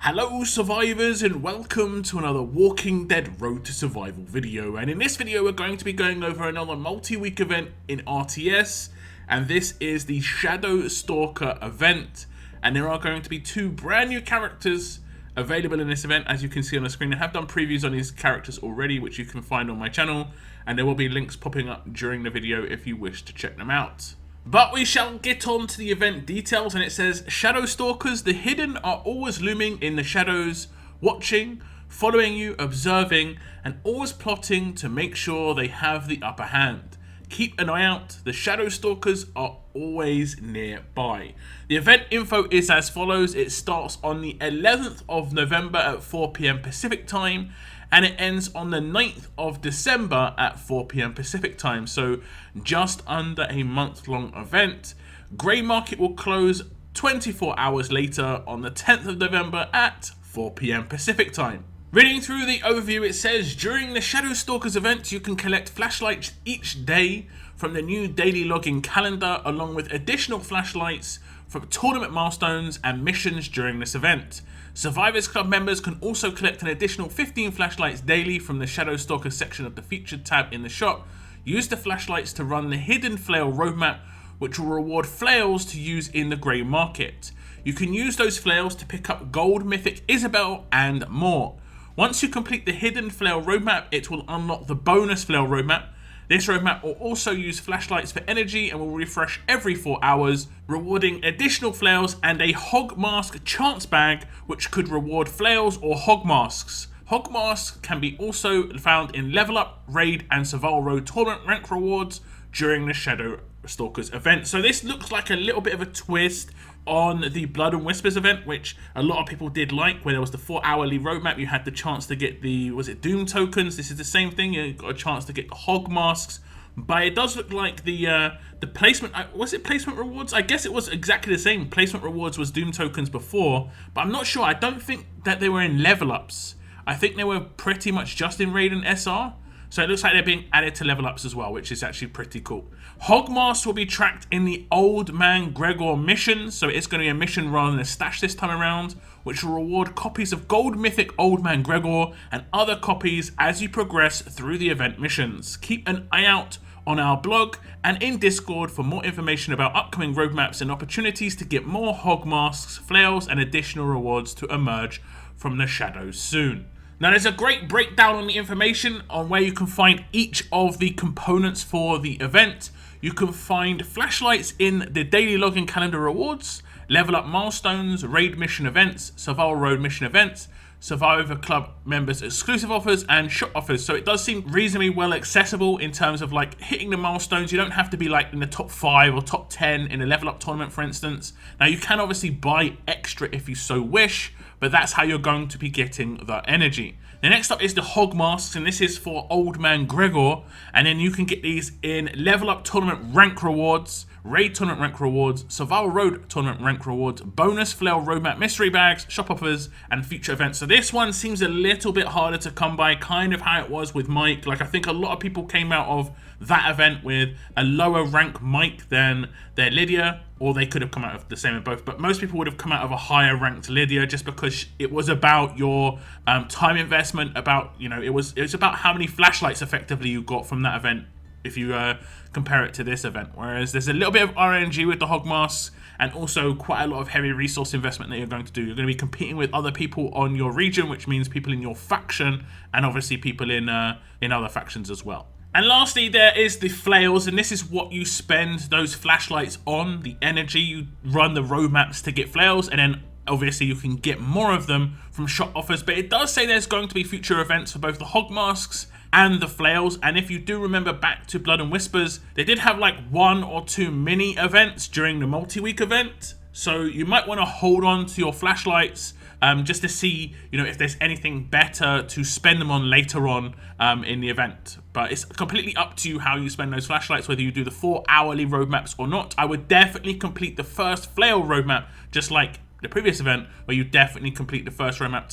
Hello survivors and welcome to another Walking Dead Road to Survival video, and in this video we're going to be going over another multi-week event in RTS, and this is the Shadow Stalker event, and there are going to be two brand new characters available in this event. As you can see on the screen, I have done previews on these characters already, which you can find on my channel, and there will be links popping up during the video if you wish to check them out. But we shall get on to the event details, and it says, Shadow Stalkers, the hidden are always looming in the shadows, watching, following you, observing, and always plotting to make sure they have the upper hand. Keep an eye out, the Shadow Stalkers are always nearby. The event info is as follows. It starts on the 11th of November at 4 PM Pacific time, and it ends on the 9th of December at 4 PM Pacific time, so just under a month-long event. Grey Market will close 24 hours later on the 10th of November at 4 PM Pacific time. Reading through the overview, it says, during the Shadow Stalkers event, you can collect flashlights each day from the new daily login calendar, along with additional flashlights from tournament milestones and missions during this event. Survivors Club members can also collect an additional 15 flashlights daily from the Shadow Stalker section of the featured tab in the shop. Use the flashlights to run the hidden flail roadmap, which will reward flails to use in the grey market. You can use those flails to pick up gold, mythic, Isabelle, and more. Once you complete the hidden flail roadmap, it will unlock the bonus flail roadmap. This roadmap will also use flashlights for energy and will refresh every 4 hours, rewarding additional flails and a hog mask chance bag, which could reward flails or hog masks. Hog masks can be also found in level up, raid, and survival road tournament rank rewards during the Shadow Stalkers event. So this looks like a little bit of a twist on the Blood and Whispers event, which a lot of people did like, where there was the 4-hourly roadmap. You had the chance to get the, was it Doom tokens? This is the same thing. You got a chance to get the hog masks, but it does look like the placement, was it placement rewards? I guess it was exactly the same. Placement rewards was Doom tokens before, but I'm not sure. I don't think that they were in level ups. I think they were pretty much just in raid and SR. So it looks like they're being added to level ups as well, which is actually pretty cool. Hog masks will be tracked in the Old Man Gregor mission, so it's going to be a mission rather than a stash this time around, which will reward copies of Gold Mythic Old Man Gregor and other copies as you progress through the event missions. Keep an eye out on our blog and in Discord for more information about upcoming roadmaps and opportunities to get more hog masks, flails, and additional rewards to emerge from the shadows soon. Now there's a great breakdown on the information on where you can find each of the components for the event. You can find flashlights in the daily login calendar rewards, level up milestones, raid mission events, survival road mission events, Survivor Club members exclusive offers, and shop offers. So it does seem reasonably well accessible in terms of like hitting the milestones. You don't have to be like in the top 5 or top 10 in a level up tournament, for instance. Now you can obviously buy extra if you so wish, but that's how you're going to be getting the energy. The next up is the hog masks, and this is for Old Man Gregor, and then you can get these in level up tournament rank rewards, raid tournament rank rewards, survival road tournament rank rewards, bonus flail roadmap mystery bags, shop offers, and future events. So this one seems a little bit harder to come by, kind of how it was with Mike. Like, I think a lot of people came out of that event with a lower rank Mike than their Lydia, or they could have come out of the same in both, but most people would have come out of a higher ranked Lydia, just because it was about your time investment, about, you know, it was about how many flashlights effectively you got from that event if you compare it to this event. Whereas there's a little bit of RNG with the hog masks, and also quite a lot of heavy resource investment that you're going to do. You're going to be competing with other people on your region, which means people in your faction, and obviously people in other factions as well. And lastly, there is the flails, and this is what you spend those flashlights on, the energy. You run the roadmaps to get flails, and then obviously you can get more of them from shop offers. But it does say there's going to be future events for both the hog masks and the flails, and if you do remember back to Blood and Whispers, they did have like 1 or 2 mini events during the multi-week event. So you might want to hold on to your flashlights just to see, you know, if there's anything better to spend them on later on in the event. But it's completely up to you how you spend those flashlights, whether you do the 4-hourly roadmaps or not. I would definitely complete the first flail roadmap, just like the previous event, where you definitely complete the first roadmap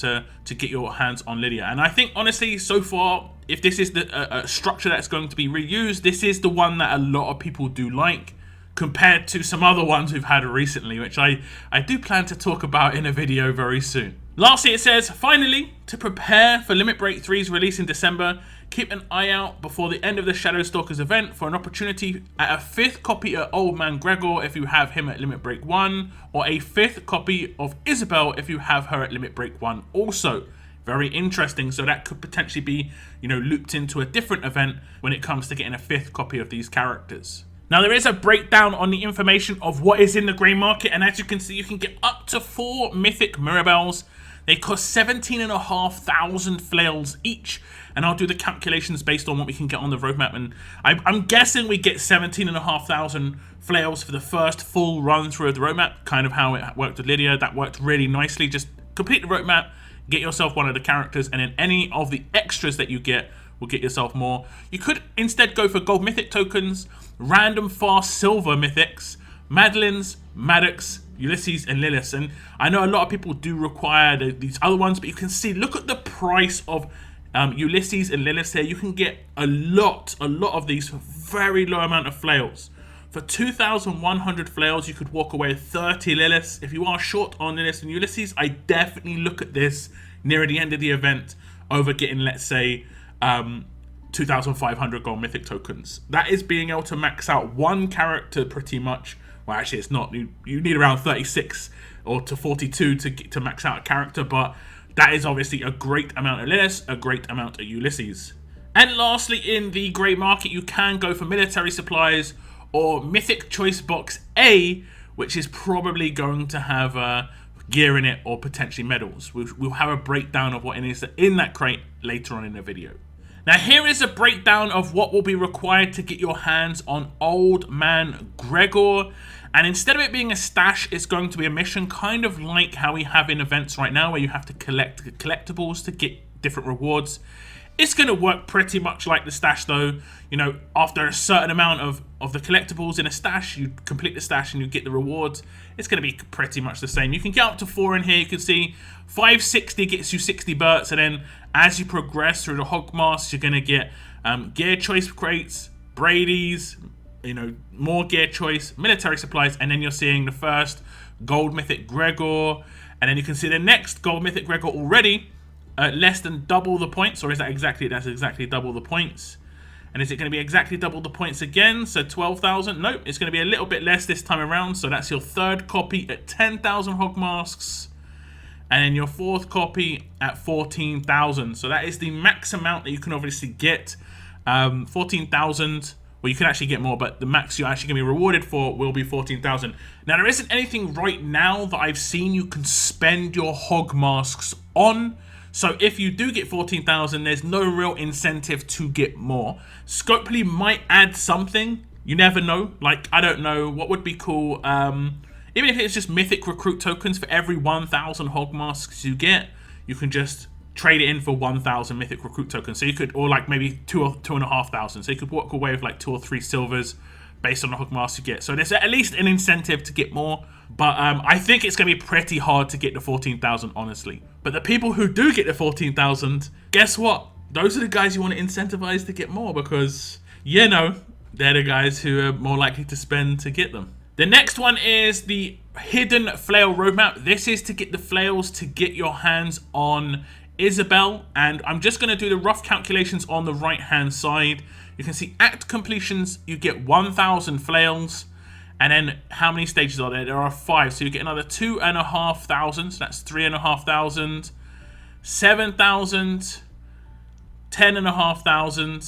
to get your hands on Lydia. And I think, honestly, so far, if this is the structure that's going to be reused, this is the one that a lot of people do like, compared to some other ones we've had recently, which I do plan to talk about in a video very soon. Lastly, it says, finally, to prepare for Limit Break 3's release in December, keep an eye out before the end of the Shadow Stalkers event for an opportunity at a 5th copy of Old Man Gregor if you have him at Limit Break 1, or a 5th copy of Isabelle if you have her at Limit Break 1 also. Very interesting, so that could potentially be, looped into a different event when it comes to getting a 5th copy of these characters. Now, there is a breakdown on the information of what is in the grey market, and as you can see, you can get up to 4 Mythic Mirabelles. They cost 17,500 flails each, and I'll do the calculations based on what we can get on the roadmap. And I'm guessing we get 17,500 flails for the first full run through of the roadmap, kind of how it worked with Lydia. That worked really nicely. Just complete the roadmap, get yourself one of the characters, and then any of the extras that you get will get yourself more. You could instead go for gold mythic tokens, random fast silver mythics, Madeline's, Maddox, Ulysses, and Lilith. And I know a lot of people do require these other ones, but you can see, look at the price of Ulysses and Lilith here. You can get a lot of these for very low amount of flails. For 2,100 flails, you could walk away with 30 Liliths. If you are short on Lilith and Ulysses, I definitely look at this near the end of the event over getting, let's say, 2,500 gold mythic tokens. That is being able to max out one character pretty much. Well, actually, it's not. You need around 36 or to 42 to max out a character, but that is obviously a great amount of Lilith, a great amount of Ulysses. And lastly, in the grey market, you can go for military supplies or Mythic Choice Box A, which is probably going to have gear in it or potentially medals. We'll have a breakdown of what it is in that crate later on in the video. Now, here is a breakdown of what will be required to get your hands on Old Man Gregor. And instead of it being a stash, it's going to be a mission, kind of like how we have in events right now, where you have to collect collectibles to get different rewards. It's going to work pretty much like the stash, though. After a certain amount of the collectibles in a stash, you complete the stash and you get the rewards. It's going to be pretty much the same. You can get up to 4 in here. You can see 560 gets you 60 burts, and then as you progress through the hog masks, you're going to get gear choice crates, Brady's, more gear choice, military supplies, and then you're seeing the first gold mythic Gregor, and then you can see the next gold mythic Gregor already less than double the points. Or is that exactly? That's exactly double the points. And is it going to be exactly double the points again? So 12,000? Nope, it's going to be a little bit less this time around. So that's your 3rd copy at 10,000 hog masks. And then your 4th copy at 14,000. So that is the max amount that you can obviously get. 14,000. Well, you can actually get more, but the max you're actually going to be rewarded for will be 14,000. Now, there isn't anything right now that I've seen you can spend your hog masks on. So if you do get 14,000, there's no real incentive to get more. Scopely might add something. You never know. Like, I don't know. What would be cool? Even if it's just mythic recruit tokens, for every 1,000 hog masks you get, you can just trade it in for 1,000 mythic recruit tokens. So you could, or like maybe 2,500. So you could walk away with like 2 or 3 silvers based on the hog masks you get. So there's at least an incentive to get more. But I think it's going to be pretty hard to get the 14,000, honestly. But the people who do get the 14,000, guess what? Those are the guys you want to incentivize to get more, because, they're the guys who are more likely to spend to get them. The next one is the hidden flail roadmap. This is to get the flails to get your hands on Isabelle. And I'm just going to do the rough calculations on the right-hand side. You can see act completions, you get 1,000 flails. And then how many stages are there? There are 5. So you get another 2,500. So that's 3,500. 7,000. 10,500.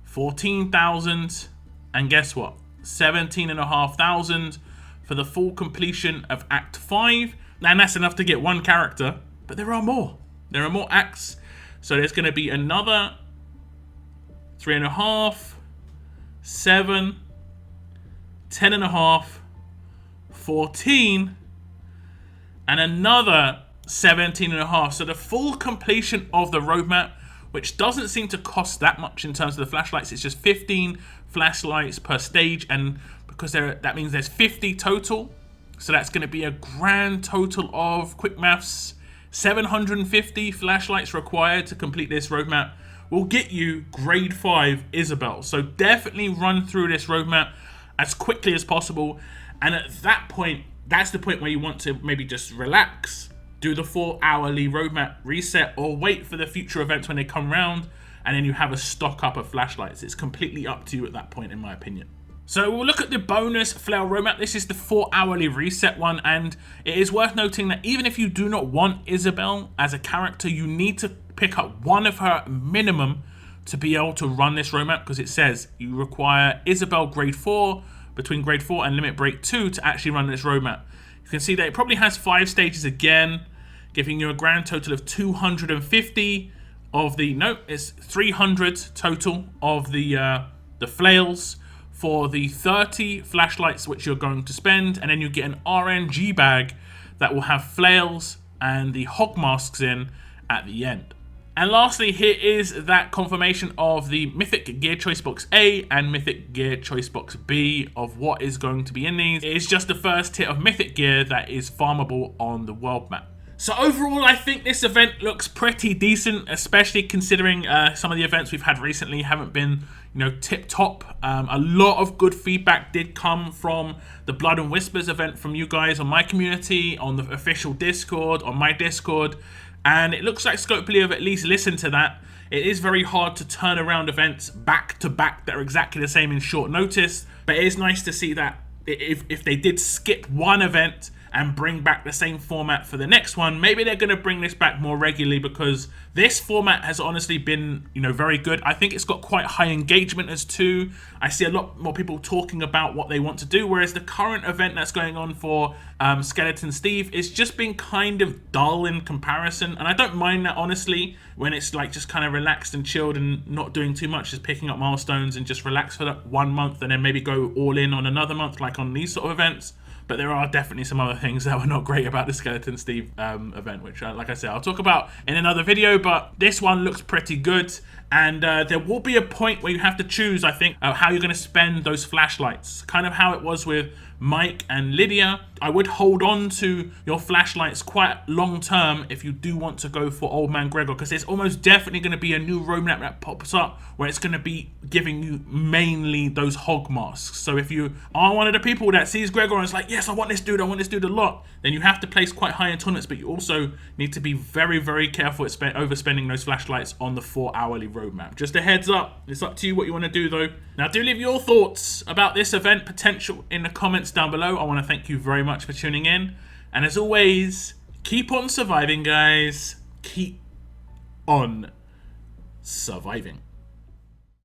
14,000. And guess what? 17,500 for the full completion of Act 5. And that's enough to get one character. But there are more. There are more acts. So there's going to be another 3.5. 7. 10.5, 14, and another 17.5. So the full completion of the roadmap, which doesn't seem to cost that much in terms of the flashlights. It's just 15 flashlights per stage, and because that means there's 50 total. So that's going to be a grand total of, quick maths, 750 flashlights required to complete this roadmap. Will get you grade 5 Isabelle. So definitely run through this roadmap as quickly as possible, and at that point, that's the point where you want to maybe just relax, do the 4 hourly roadmap reset, or wait for the future events when they come round, and then you have a stock up of flashlights. It's completely up to you at that point, in my opinion. So we'll look at the bonus flail roadmap. This is the 4 hourly reset one, and it is worth noting that even if you do not want Isabelle as a character, you need to pick up one of her minimum to be able to run this roadmap, because it says you require Isabelle grade 4, between grade 4 and limit break 2 to actually run this roadmap. You can see that it probably has 5 stages again, giving you a grand total of 250 of the, no, it's 300 total of the flails for the 30 flashlights which you're going to spend, and then you get an RNG bag that will have flails and the hog masks in at the end. And lastly, here is that confirmation of the Mythic Gear Choice Box A and Mythic Gear Choice Box B of what is going to be in these. It is just the first hit of Mythic Gear that is farmable on the world map. So overall, I think this event looks pretty decent, especially considering some of the events we've had recently haven't been, you know, tip-top. A lot of good feedback did come from the Blood and Whispers event from you guys on my community, on the official Discord, on my Discord. And it looks like Scopely have at least listened to that. It is very hard to turn around events back to back that are exactly the same in short notice. But it is nice to see that if they did skip one event and bring back the same format for the next one, maybe they're going to bring this back more regularly, because this format has honestly been, you know, very good. I think it's got quite high engagement as too. I see a lot more people talking about what they want to do, whereas the current event that's going on for Skeleton Steve is just being kind of dull in comparison. And I don't mind that, honestly, when it's like just kind of relaxed and chilled and not doing too much, just picking up milestones and just relax for that 1 month and then maybe go all in on another month, like on these sort of events. But there are definitely some other things that were not great about the Skeleton Steve event, which, like I said, I'll talk about in another video. But this one looks pretty good. And there will be a point where you have to choose, I think, how you're going to spend those flashlights. Kind of how it was with Mike and Lydia. I would hold on to your flashlights quite long term if you do want to go for Old Man Gregor, because there's almost definitely going to be a new roadmap that pops up where it's going to be giving you mainly those hog masks. So if you are one of the people that sees Gregor and is like, yes, I want this dude a lot, then you have to place quite high in tournaments, but you also need to be very, very careful at overspending those flashlights on the 4 hourly roadmap. Just a heads up, it's up to you what you want to do though. Now do leave your thoughts about this event potential in the comments down below. I want to thank you very much for tuning in, and as always, keep on surviving, guys. Keep on surviving.